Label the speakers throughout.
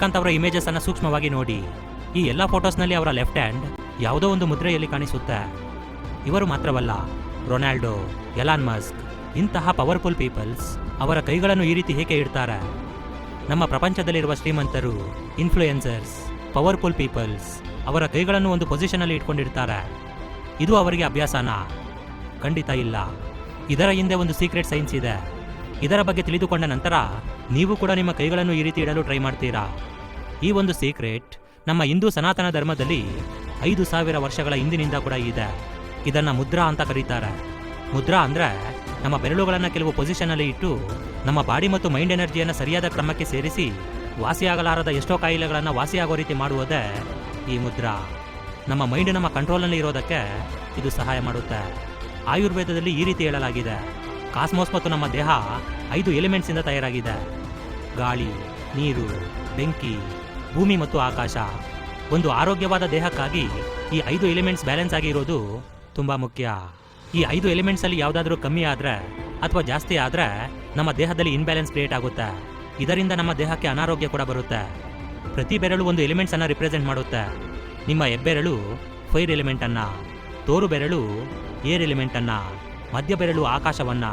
Speaker 1: ಶ್ರೀಕಾಂತ್ ಅವರ ಇಮೇಜಸ್ ಅನ್ನ ಸೂಕ್ಷ್ಮವಾಗಿ ನೋಡಿ. ಈ ಎಲ್ಲ ಫೋಟೋಸ್ನಲ್ಲಿ ಅವರ ಲೆಫ್ಟ್ ಹ್ಯಾಂಡ್ ಯಾವುದೋ ಒಂದು ಮುದ್ರೆಯಲ್ಲಿ ಕಾಣಿಸುತ್ತೆ. ಇವರು ಮಾತ್ರವಲ್ಲ, ರೊನಾಲ್ಡೋ, ಎಲಾನ್ ಮಸ್ಕ್ ಇಂತಹ ಪವರ್ಫುಲ್ ಪೀಪಲ್ಸ್ ಅವರ ಕೈಗಳನ್ನು ಈ ರೀತಿ ಹೇಗೆ ಇಡ್ತಾರೆ? ನಮ್ಮ ಪ್ರಪಂಚದಲ್ಲಿರುವ ಶ್ರೀಮಂತರು, ಇನ್ಫ್ಲೂಯೆನ್ಸರ್ಸ್, ಪವರ್ಫುಲ್ ಪೀಪಲ್ಸ್ ಅವರ ಕೈಗಳನ್ನು ಒಂದು ಪೊಸಿಷನಲ್ಲಿ ಇಟ್ಕೊಂಡಿರ್ತಾರೆ. ಇದು ಅವರಿಗೆ ಅಭ್ಯಾಸನಾ? ಖಂಡಿತ ಇಲ್ಲ. ಇದರ ಹಿಂದೆ ಒಂದು ಸೀಕ್ರೆಟ್ ಸೈನ್ಸ್ ಇದೆ. ಇದರ ಬಗ್ಗೆ ತಿಳಿದುಕೊಂಡ ನಂತರ ನೀವು ಕೂಡ ನಿಮ್ಮ ಕೈಗಳನ್ನು ಈ ರೀತಿ ಇಡಲು ಟ್ರೈ ಮಾಡ್ತೀರಾ. ಈ ಒಂದು ಸೀಕ್ರೆಟ್ ನಮ್ಮ ಹಿಂದೂ ಸನಾತನ ಧರ್ಮದಲ್ಲಿ 5,000 ವರ್ಷಗಳ ಹಿಂದಿನಿಂದ ಕೂಡ ಇದೆ. ಇದನ್ನ ಮುದ್ರಾ ಅಂತ ಕರೀತಾರೆ. ಮುದ್ರಾ ಅಂದ್ರೆ ನಮ್ಮ ಬೆರಳುಗಳನ್ನು ಕೆಲವು ಪೊಸಿಷನಲ್ಲಿ ಇಟ್ಟು ನಮ್ಮ ಬಾಡಿ ಮತ್ತು ಮೈಂಡ್ ಎನರ್ಜಿಯನ್ನು ಸರಿಯಾದ ಕ್ರಮಕ್ಕೆ ಸೇರಿಸಿ ವಾಸಿಯಾಗಲಾರದ ಎಷ್ಟೋ ಕಾಯಿಲೆಗಳನ್ನು ವಾಸಿಯಾಗೋ ರೀತಿ ಮಾಡುವುದೇ ಈ ಮುದ್ರಾ. ನಮ್ಮ ಮೈಂಡ್ ನಮ್ಮ ಕಂಟ್ರೋಲ್ನಲ್ಲಿ ಇರೋದಕ್ಕೆ ಇದು ಸಹಾಯ ಮಾಡುತ್ತೆ. ಆಯುರ್ವೇದದಲ್ಲಿ ಈ ರೀತಿ ಹೇಳಲಾಗಿದೆ, ಕಾಸ್ಮೋಸ್ ಮತ್ತು ನಮ್ಮ ದೇಹ 5 ಎಲಿಮೆಂಟ್ಸ್ ಇಂದ ತಯಾರಾಗಿದೆ. ಗಾಳಿ, ನೀರು, ಬೆಂಕಿ, ಭೂಮಿ ಮತ್ತು ಆಕಾಶ. ಒಂದು ಆರೋಗ್ಯವಾದ ದೇಹಕ್ಕಾಗಿ ಈ 5 ಎಲಿಮೆಂಟ್ಸ್ ಬ್ಯಾಲೆನ್ಸ್ ಆಗಿ ಇರೋದು ತುಂಬಾ ಮುಖ್ಯ. ಈ 5 ಎಲಿಮೆಂಟ್ಸ್ ಅಲ್ಲಿ ಯಾವುದಾದ್ರೂ ಕಮ್ಮಿ ಆದ್ರೆ ಅಥವಾ ಜಾಸ್ತಿ ಆದ್ರೆ ನಮ್ಮ ದೇಹದಲ್ಲಿ ಇನ್ಬ್ಯಾಲೆನ್ಸ್ ಕ್ರಿಯೇಟ್ ಆಗುತ್ತೆ. ಇದರಿಂದ ನಮ್ಮ ದೇಹಕ್ಕೆ ಅನಾರೋಗ್ಯ ಕೂಡ ಬರುತ್ತೆ. ಪ್ರತಿ ಬೆರಳು ಒಂದು ಎಲಿಮೆಂಟ್ಸ್ ಅನ್ನ ರಿಪ್ರೆಸೆಂಟ್ ಮಾಡುತ್ತೆ. ನಿಮ್ಮ ಹೆಬ್ಬೆರಳು ಫೈರ್ ಎಲಿಮೆಂಟ್ ಅನ್ನ, ತೋರು ಬೆರಳು ಏರ್ ಎಲಿಮೆಂಟ್ ಅನ್ನ, ಮಧ್ಯ ಬೆರಳು ಆಕಾಶವನ್ನ,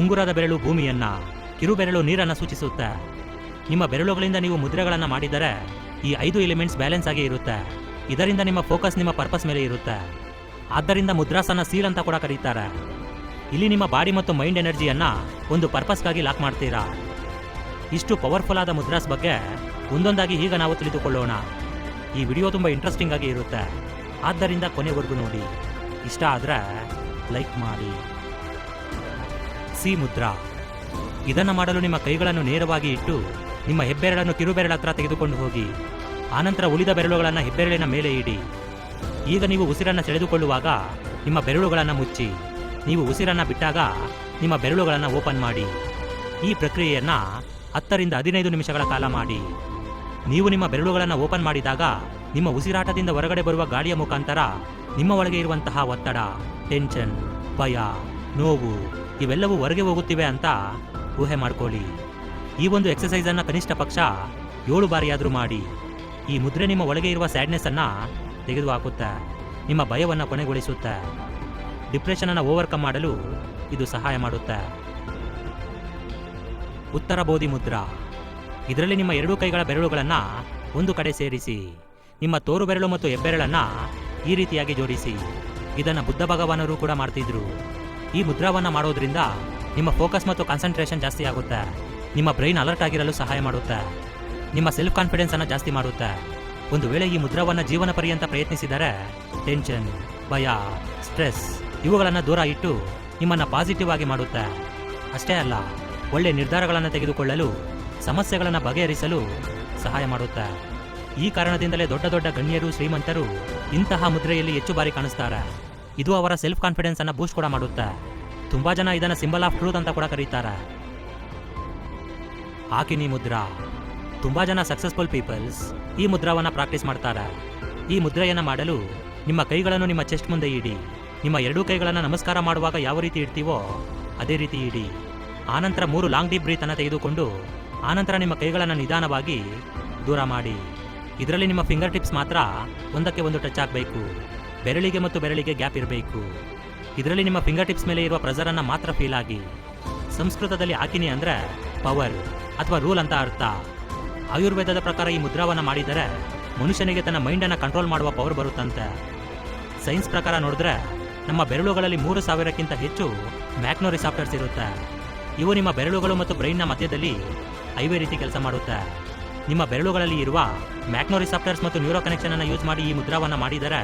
Speaker 1: ಉಂಗುರದ ಬೆರಳು ಭೂಮಿಯನ್ನ, ಕಿರು ಬೆರಳು ನೀರನ್ನ ಸೂಚಿಸುತ್ತೆ. ನಿಮ್ಮ ಬೆರಳುಗಳಿಂದ ನೀವು ಮುದ್ರೆಗಳನ್ನ ಮಾಡಿದರೆ ಈ 5 ಎಲಿಮೆಂಟ್ಸ್ ಬ್ಯಾಲೆನ್ಸ್ ಆಗಿ ಇರುತ್ತೆ. ಇದರಿಂದ ನಿಮ್ಮ ಫೋಕಸ್ ನಿಮ್ಮ ಪರ್ಪಸ್ ಮೇಲೆ ಇರುತ್ತೆ. ಆದ್ದರಿಂದ ಮುದ್ರಾಸನ ಸೀಲ್ ಅಂತ ಕೂಡ ಕರೀತಾರೆ. ಇಲ್ಲಿ ನಿಮ್ಮ ಬಾಡಿ ಮತ್ತು ಮೈಂಡ್ ಎನರ್ಜಿಯನ್ನ ಒಂದು ಪರ್ಪಸ್ಗಾಗಿ ಲಾಕ್ ಮಾಡ್ತೀರಾ. ಇಷ್ಟು ಪವರ್ಫುಲ್ ಆದ ಮುದ್ರಾಸ್ ಬಗ್ಗೆ ಒಂದೊಂದಾಗಿ ಈಗ ನಾವು ತಿಳಿದುಕೊಳ್ಳೋಣ. ಈ ವಿಡಿಯೋ ತುಂಬ ಇಂಟ್ರೆಸ್ಟಿಂಗ್ ಆಗಿ ಇರುತ್ತೆ. ಆದ್ದರಿಂದ ಕೊನೆವರೆಗೂ ನೋಡಿ. ಇಷ್ಟ ಆದ್ರೆ ಲೈಕ್ ಮಾಡಿ. ಸಿ ಮುದ್ರಾ. ಇದನ್ನು ಮಾಡಲು ನಿಮ್ಮ ಕೈಗಳನ್ನು ನೇರವಾಗಿ ಇಟ್ಟು ನಿಮ್ಮ ಹೆಬ್ಬೆರಳನ್ನು ಕಿರುಬೆರಳ ಹತ್ರ ತೆಗೆದುಕೊಂಡು ಹೋಗಿ. ಆನಂತರ ಉಳಿದ ಬೆರಳುಗಳನ್ನು ಹೆಬ್ಬೆರಳಿನ ಮೇಲೆ ಇಡಿ. ಈಗ ನೀವು ಉಸಿರನ್ನು ಸೆಳೆದುಕೊಳ್ಳುವಾಗ ನಿಮ್ಮ ಬೆರಳುಗಳನ್ನು ಮುಚ್ಚಿ. ನೀವು ಉಸಿರನ್ನು ಬಿಟ್ಟಾಗ ನಿಮ್ಮ ಬೆರಳುಗಳನ್ನು ಓಪನ್ ಮಾಡಿ. ಈ ಪ್ರಕ್ರಿಯೆಯನ್ನ 10 ರಿಂದ 15 ನಿಮಿಷಗಳ ಕಾಲ ಮಾಡಿ. ನೀವು ನಿಮ್ಮ ಬೆರಳುಗಳನ್ನು ಓಪನ್ ಮಾಡಿದಾಗ ನಿಮ್ಮ ಉಸಿರಾಟದಿಂದ ಹೊರಗಡೆ ಬರುವ ಗಾಳಿಯ ಮುಖಾಂತರ ನಿಮ್ಮ ಒಳಗೆ ಇರುವಂತಹ ಒತ್ತಡ, ಟೆನ್ಷನ್, ಭಯ, ನೋವು ಇವೆಲ್ಲವೂ ಹೊರಗೆ ಹೋಗುತ್ತಿವೆ ಅಂತ ಊಹೆ ಮಾಡ್ಕೊಳ್ಳಿ. ಈ ಒಂದು ಎಕ್ಸಸೈಸ್ ಅನ್ನ ಕನಿಷ್ಠ ಪಕ್ಷ 7 ಬಾರಿಯಾದರೂ ಮಾಡಿ. ಈ ಮುದ್ರೆ ನಿಮ್ಮ ಒಳಗೆ ಇರುವ ಸ್ಯಾಡ್ನೆಸ್ ಅನ್ನ ತೆಗೆದುಹಾಕುತ್ತೆ. ನಿಮ್ಮ ಭಯವನ್ನು ಕೊನೆಗೊಳಿಸುತ್ತೆ. ಡಿಪ್ರೆಷನ್ ಅನ್ನು ಓವರ್ಕಮ್ ಮಾಡಲು ಇದು ಸಹಾಯ ಮಾಡುತ್ತೆ. ಉತ್ತರ ಬೋಧಿ ಮುದ್ರಾ. ಇದರಲ್ಲಿ ನಿಮ್ಮ 2 ಕೈಗಳ ಬೆರಳುಗಳನ್ನು ಒಂದು ಕಡೆ ಸೇರಿಸಿ. ನಿಮ್ಮ ತೋರು ಬೆರಳು ಮತ್ತು ಹೆಬ್ಬೆರಳನ್ನ ಈ ರೀತಿಯಾಗಿ ಜೋಡಿಸಿ. ಇದನ್ನು ಬುದ್ಧ ಭಗವಾನರು ಕೂಡ ಮಾಡ್ತಿದ್ರು. ಈ ಮುದ್ರಾವನ್ನ ಮಾಡೋದ್ರಿಂದ ನಿಮ್ಮ ಫೋಕಸ್ ಮತ್ತು ಕಾನ್ಸಂಟ್ರೇಷನ್ ಜಾಸ್ತಿ ಆಗುತ್ತೆ. ನಿಮ್ಮ ಬ್ರೈನ್ ಅಲರ್ಟ್ ಆಗಿರಲು ಸಹಾಯ ಮಾಡುತ್ತೆ. ನಿಮ್ಮ ಸೆಲ್ಫ್ ಕಾನ್ಫಿಡೆನ್ಸ್ ಅನ್ನು ಜಾಸ್ತಿ ಮಾಡುತ್ತೆ. ಒಂದು ವೇಳೆ ಈ ಮುದ್ರಾವನ್ನ ಜೀವನ ಪರ್ಯಂತ ಪ್ರಯತ್ನಿಸಿದರೆ ಟೆನ್ಷನ್, ಭಯ, ಸ್ಟ್ರೆಸ್ ಇವುಗಳನ್ನು ದೂರ ಇಟ್ಟು ನಿಮ್ಮನ್ನು ಪಾಸಿಟಿವ್ ಆಗಿ ಮಾಡುತ್ತೆ. ಅಷ್ಟೇ ಅಲ್ಲ, ಒಳ್ಳೆ ನಿರ್ಧಾರಗಳನ್ನು ತೆಗೆದುಕೊಳ್ಳಲು, ಸಮಸ್ಯೆಗಳನ್ನು ಬಗೆಹರಿಸಲು ಸಹಾಯ ಮಾಡುತ್ತೆ. ಈ ಕಾರಣದಿಂದಲೇ ದೊಡ್ಡ ದೊಡ್ಡ ಗಣ್ಯರು, ಶ್ರೀಮಂತರು ಇಂತಹ ಮುದ್ರೆಯಲ್ಲಿ ಹೆಚ್ಚು ಬಾರಿ ಕಾಣಿಸ್ತಾರೆ. ಇದು ಅವರ ಸೆಲ್ಫ್ ಕಾನ್ಫಿಡೆನ್ಸ್ ಅನ್ನು ಬೂಸ್ಟ್ ಕೂಡ ಮಾಡುತ್ತೆ. ತುಂಬಾ ಜನ ಇದನ್ನು ಸಿಂಬಲ್ ಆಫ್ ಟ್ರೂತ್ ಅಂತ ಕೂಡ ಕರೀತಾರೆ. ಆಕಿನಿ ಮುದ್ರಾ. ತುಂಬಾ ಜನ ಸಕ್ಸಸ್ಫುಲ್ ಪೀಪಲ್ಸ್ ಈ ಮುದ್ರಾವನ್ನ ಪ್ರಾಕ್ಟೀಸ್ ಮಾಡ್ತಾರೆ. ಈ ಮುದ್ರೆಯನ್ನು ಮಾಡಲು ನಿಮ್ಮ ಕೈಗಳನ್ನು ನಿಮ್ಮ ಚೆಸ್ಟ್ ಮುಂದೆ ಇಡಿ. ನಿಮ್ಮ 2 ಕೈಗಳನ್ನು ನಮಸ್ಕಾರ ಮಾಡುವಾಗ ಯಾವ ರೀತಿ ಇಡ್ತೀವೋ ಅದೇ ರೀತಿ ಇಡಿ. ಆನಂತರ 3 ಲಾಂಗ್ ಡೀಪ್ ಬ್ರೀತ್ ಅನ್ನು ತೆಗೆದುಕೊಂಡು ಆನಂತರ ನಿಮ್ಮ ಕೈಗಳನ್ನು ನಿಧಾನವಾಗಿ ದೂರ ಮಾಡಿ. ಇದರಲ್ಲಿ ನಿಮ್ಮ ಫಿಂಗರ್ ಟಿಪ್ಸ್ ಮಾತ್ರ ಒಂದಕ್ಕೆ ಒಂದು ಟಚ್ ಆಗಬೇಕು. ಬೆರಳಿಗೆ ಮತ್ತು ಬೆರಳಿಗೆ ಗ್ಯಾಪ್ ಇರಬೇಕು. ಇದರಲ್ಲಿ ನಿಮ್ಮ ಫಿಂಗರ್ ಟಿಪ್ಸ್ ಮೇಲೆ ಇರುವ ಪ್ರೆಷರ್ ಅನ್ನು ಮಾತ್ರ ಫೀಲ್ ಆಗಿ. ಸಂಸ್ಕೃತದಲ್ಲಿ ಆಕಿನಿ ಅಂದ್ರೆ ಪವರ್ ಅಥವಾ ರೂಲ್ ಅಂತ ಅರ್ಥ. ಆಯುರ್ವೇದದ ಪ್ರಕಾರ ಈ ಮುದ್ರಾವನ್ನ ಮಾಡಿದರೆ ಮನುಷ್ಯನಿಗೆ ತನ್ನ ಮೈಂಡನ್ನು ಕಂಟ್ರೋಲ್ ಮಾಡುವ ಪವರ್ ಬರುತ್ತಂತೆ. ಸೈನ್ಸ್ ಪ್ರಕಾರ ನೋಡಿದ್ರೆ ನಮ್ಮ ಬೆರಳುಗಳಲ್ಲಿ 3,000ಕ್ಕಿಂತ ಹೆಚ್ಚು ಮ್ಯಾಗ್ನೋ ರಿಸೆಪ್ಟರ್ಸ್ ಇರುತ್ತೆ. ಇವು ನಿಮ್ಮ ಬೆರಳುಗಳು ಮತ್ತು ಬ್ರೈನ್ನ ಮಧ್ಯದಲ್ಲಿ ಹೈವೇ ರೀತಿ ಕೆಲಸ ಮಾಡುತ್ತೆ. ನಿಮ್ಮ ಬೆರಳುಗಳಲ್ಲಿ ಇರುವ ಮ್ಯಾಗ್ನೋ ರಿಸೆಪ್ಟರ್ಸ್ ಮತ್ತು ನ್ಯೂರೋ ಕನೆಕ್ಷನ್ ಅನ್ನು ಯೂಸ್ ಮಾಡಿ ಈ ಮುದ್ರಾವನ್ನ ಮಾಡಿದರೆ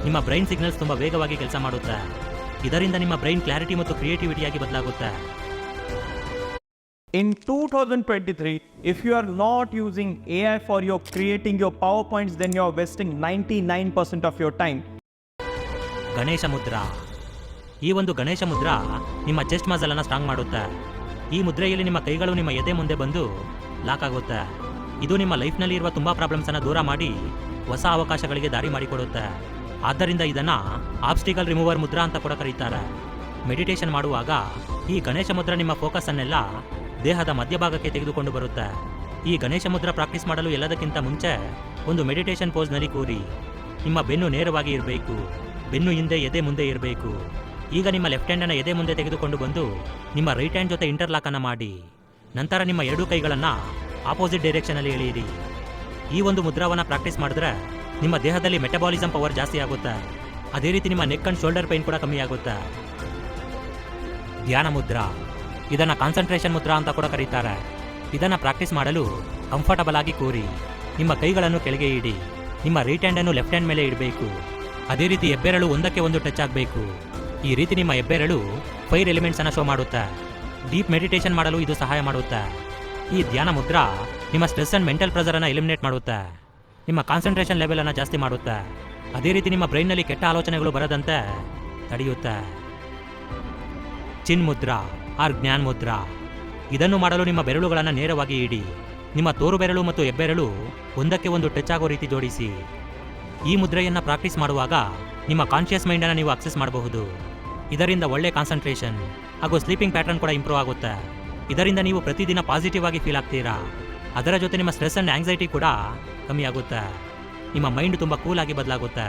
Speaker 1: ನಿಮ್ಮ ಬ್ರೈನ್ ಸಿಗ್ನಲ್ಸ್ ತುಂಬಾ ವೇಗವಾಗಿ ಕೆಲಸ ಮಾಡುತ್ತೆ. ಇದರಿಂದ ನಿಮ್ಮ ಬ್ರೈನ್ ಕ್ಲಾರಿಟಿ ಮತ್ತು ಕ್ರಿಯೇಟಿವಿಟಿಯಾಗಿ ಬದಲಾಗುತ್ತೆ.
Speaker 2: In 2023, if you are not using AI for your creating your PowerPoints, then you are wasting 99% of your time.
Speaker 1: Ganesha Mudra. ಈ ಒಂದು ಗಣೇಶ ಮುದ್ರಾ ನಿಮ್ಮ ಚೆಸ್ಟ್ ಮಸಲ್ ಅನ್ನು ಸ್ಟ್ರಾಂಗ್ ಮಾಡುತ್ತೆ. ಈ ಮುದ್ರೆಯಲ್ಲಿ ನಿಮ್ಮ ಕೈಗಳು ನಿಮ್ಮ ಎದೆ ಮುಂದೆ ಬಂದು ಲಾಕ್ ಆಗುತ್ತೆ. ಇದು ನಿಮ್ಮ ಲೈಫ್ನಲ್ಲಿ ಇರುವ ತುಂಬಾ ಪ್ರಾಬ್ಲಮ್ಸ್ ಅನ್ನು ದೂರ ಮಾಡಿ ಹೊಸ ಅವಕಾಶಗಳಿಗೆ ದಾರಿ ಮಾಡಿಕೊಡುತ್ತೆ. ಆದ್ದರಿಂದ ಇದನ್ನ ಆಬ್ಸ್ಟಿಕಲ್ ರಿಮೂವರ್ ಮುದ್ರಾ ಅಂತ ಕೂಡ ಕರೀತಾರೆ. ಮೆಡಿಟೇಷನ್ ಮಾಡುವಾಗ ಈ ಗಣೇಶ ಮುದ್ರಾ ನಿಮ್ಮ ಫೋಕಸ್ ಅನ್ನೆಲ್ಲ ದೇಹದ ಮಧ್ಯಭಾಗಕ್ಕೆ ತೆಗೆದುಕೊಂಡು ಬರುತ್ತೆ. ಈ ಗಣೇಶ ಮುದ್ರಾ ಪ್ರಾಕ್ಟೀಸ್ ಮಾಡಲು ಎಲ್ಲದಕ್ಕಿಂತ ಮುಂಚೆ ಒಂದು ಮೆಡಿಟೇಷನ್ ಪೋಸ್ನಲ್ಲಿ ಕೂರಿ. ನಿಮ್ಮ ಬೆನ್ನು ನೇರವಾಗಿ ಇರಬೇಕು, ಬೆನ್ನು ಹಿಂದೆ ಎದೆ ಮುಂದೆ ಇರಬೇಕು. ಈಗ ನಿಮ್ಮ ಲೆಫ್ಟ್ ಹ್ಯಾಂಡನ್ನು ಎದೆ ಮುಂದೆ ತೆಗೆದುಕೊಂಡು ಬಂದು ನಿಮ್ಮ ರೈಟ್ ಹ್ಯಾಂಡ್ ಜೊತೆ ಇಂಟರ್ಲಾಕನ್ನು ಮಾಡಿ. ನಂತರ ನಿಮ್ಮ ಎರಡೂ ಕೈಗಳನ್ನು ಆಪೋಸಿಟ್ ಡೈರೆಕ್ಷನಲ್ಲಿ ಎಳೆಯಿರಿ. ಈ ಒಂದು ಮುದ್ರಾವನ್ನು ಪ್ರಾಕ್ಟೀಸ್ ಮಾಡಿದ್ರೆ ನಿಮ್ಮ ದೇಹದಲ್ಲಿ ಮೆಟಬಾಲಿಸಮ್ ಪವರ್ ಜಾಸ್ತಿ ಆಗುತ್ತೆ. ಅದೇ ರೀತಿ ನಿಮ್ಮ ನೆಕ್ ಅಂಡ್ ಶೋಲ್ಡರ್ ಪೈನ್ ಕೂಡ ಕಮ್ಮಿ ಆಗುತ್ತೆ. ಧ್ಯಾನ ಮುದ್ರಾ, ಇದನ್ನು ಕಾನ್ಸಂಟ್ರೇಷನ್ ಮುದ್ರಾ ಅಂತ ಕೂಡ ಕರೀತಾರೆ. ಇದನ್ನು ಪ್ರಾಕ್ಟೀಸ್ ಮಾಡಲು ಕಂಫರ್ಟಬಲ್ ಆಗಿ ಕೂರಿ. ನಿಮ್ಮ ಕೈಗಳನ್ನು ಕೆಳಗೆ ಇಡಿ. ನಿಮ್ಮ ರೈಟ್ ಹ್ಯಾಂಡನ್ನು ಲೆಫ್ಟ್ ಹ್ಯಾಂಡ್ ಮೇಲೆ ಇಡಬೇಕು. ಅದೇ ರೀತಿ ಹೆಬ್ಬೆರಳು ಒಂದಕ್ಕೆ ಒಂದು ಟಚ್ ಆಗಬೇಕು. ಈ ರೀತಿ ನಿಮ್ಮ ಹೆಬ್ಬೆರಳು 5 ಎಲಿಮೆಂಟ್ಸ್ ಅನ್ನು ಶೋ ಮಾಡುತ್ತೆ. ಡೀಪ್ ಮೆಡಿಟೇಷನ್ ಮಾಡಲು ಇದು ಸಹಾಯ ಮಾಡುತ್ತೆ. ಈ ಧ್ಯಾನ ಮುದ್ರಾ ನಿಮ್ಮ ಸ್ಟ್ರೆಸ್ ಅಂಡ್ ಮೆಂಟಲ್ ಪ್ರೆಷರ್ ಅನ್ನು ಎಲಿಮಿನೇಟ್ ಮಾಡುತ್ತೆ. ನಿಮ್ಮ ಕಾನ್ಸಂಟ್ರೇಷನ್ ಲೆವೆಲ್ ಅನ್ನು ಜಾಸ್ತಿ ಮಾಡುತ್ತೆ. ಅದೇ ರೀತಿ ನಿಮ್ಮ ಬ್ರೈನ್ನಲ್ಲಿ ಕೆಟ್ಟ ಆಲೋಚನೆಗಳು ಬರದಂತೆ ತಡೆಯುತ್ತೆ. ಚಿನ್ ಮುದ್ರಾ ಆರ್ ಜ್ಞಾನ್ ಮುದ್ರಾ, ಇದನ್ನು ಮಾಡಲು ನಿಮ್ಮ ಬೆರಳುಗಳನ್ನು ನೇರವಾಗಿ ಇಡಿ. ನಿಮ್ಮ ತೋರು ಬೆರಳು ಮತ್ತು ಹೆಬ್ಬೆರಳು ಒಂದಕ್ಕೆ ಒಂದು ಟಚ್ ಆಗೋ ರೀತಿ ಜೋಡಿಸಿ. ಈ ಮುದ್ರೆಯನ್ನು ಪ್ರಾಕ್ಟೀಸ್ ಮಾಡುವಾಗ ನಿಮ್ಮ ಕಾನ್ಷಿಯಸ್ ಮೈಂಡನ್ನು ನೀವು ಅಕ್ಸೆಸ್ ಮಾಡಬಹುದು. ಇದರಿಂದ ಒಳ್ಳೆ ಕಾನ್ಸಂಟ್ರೇಷನ್ ಹಾಗೂ ಸ್ಲೀಪಿಂಗ್ ಪ್ಯಾಟರ್ನ್ ಕೂಡ ಇಂಪ್ರೂವ್ ಆಗುತ್ತೆ. ಇದರಿಂದ ನೀವು ಪ್ರತಿದಿನ ಪಾಸಿಟಿವ್ ಆಗಿ ಫೀಲ್ ಆಗ್ತೀರಾ. ಅದರ ಜೊತೆ ನಿಮ್ಮ ಸ್ಟ್ರೆಸ್ ಅಂಡ್ ಆಂಗ್ಸೈಟಿ ಕೂಡ ಕಮ್ಮಿ ಆಗುತ್ತೆ. ನಿಮ್ಮ ಮೈಂಡ್ ತುಂಬ ಕೂಲ್ ಆಗಿ ಬದಲಾಗುತ್ತೆ.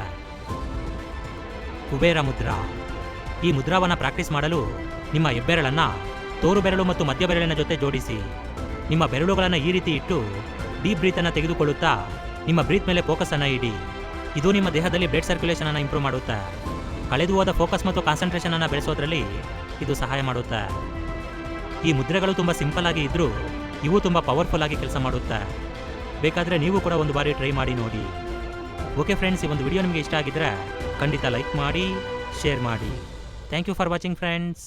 Speaker 1: ಕುಬೇರ ಮುದ್ರಾ, ಈ ಮುದ್ರಾವನ್ನು ಪ್ರಾಕ್ಟೀಸ್ ಮಾಡಲು ನಿಮ್ಮ ಹೆಬ್ಬೆರಳನ್ನು ತೋರು ಬೆರಳು ಮತ್ತು ಮಧ್ಯ ಬೆರಳಿನ ಜೊತೆ ಜೋಡಿಸಿ. ನಿಮ್ಮ ಬೆರಳುಗಳನ್ನು ಈ ರೀತಿ ಇಟ್ಟು ಡೀಪ್ ಬ್ರೀತನ್ನು ತೆಗೆದುಕೊಳ್ಳುತ್ತಾ ನಿಮ್ಮ ಬ್ರೀತ್ ಮೇಲೆ ಫೋಕಸನ್ನು ಇಡಿ. ಇದು ನಿಮ್ಮ ದೇಹದಲ್ಲಿ ಬ್ಲಡ್ ಸರ್ಕ್ಯುಲೇಷನ್ ಅನ್ನು ಇಂಪ್ರೂವ್ ಮಾಡುತ್ತೆ. ಕಳೆದು ಹೋದ ಫೋಕಸ್ ಮತ್ತು ಕಾನ್ಸಂಟ್ರೇಷನ್ ಅನ್ನು ಬೆಳೆಸೋದ್ರಲ್ಲಿ ಇದು ಸಹಾಯ ಮಾಡುತ್ತೆ. ಈ ಮುದ್ರೆಗಳು ತುಂಬ ಸಿಂಪಲ್ ಆಗಿ ಇದ್ದರೂ ಇವು ತುಂಬ ಪವರ್ಫುಲ್ ಆಗಿ ಕೆಲಸ ಮಾಡುತ್ತೆ. ಬೇಕಾದರೆ ನೀವು ಕೂಡ ಒಂದು ಬಾರಿ ಟ್ರೈ ಮಾಡಿ ನೋಡಿ. ಓಕೆ ಫ್ರೆಂಡ್ಸ್, ಈ ಒಂದು ವಿಡಿಯೋ ನಿಮಗೆ ಇಷ್ಟ ಆಗಿದ್ದರೆ ಖಂಡಿತ ಲೈಕ್ ಮಾಡಿ, ಶೇರ್ ಮಾಡಿ. Thank you for watching friends.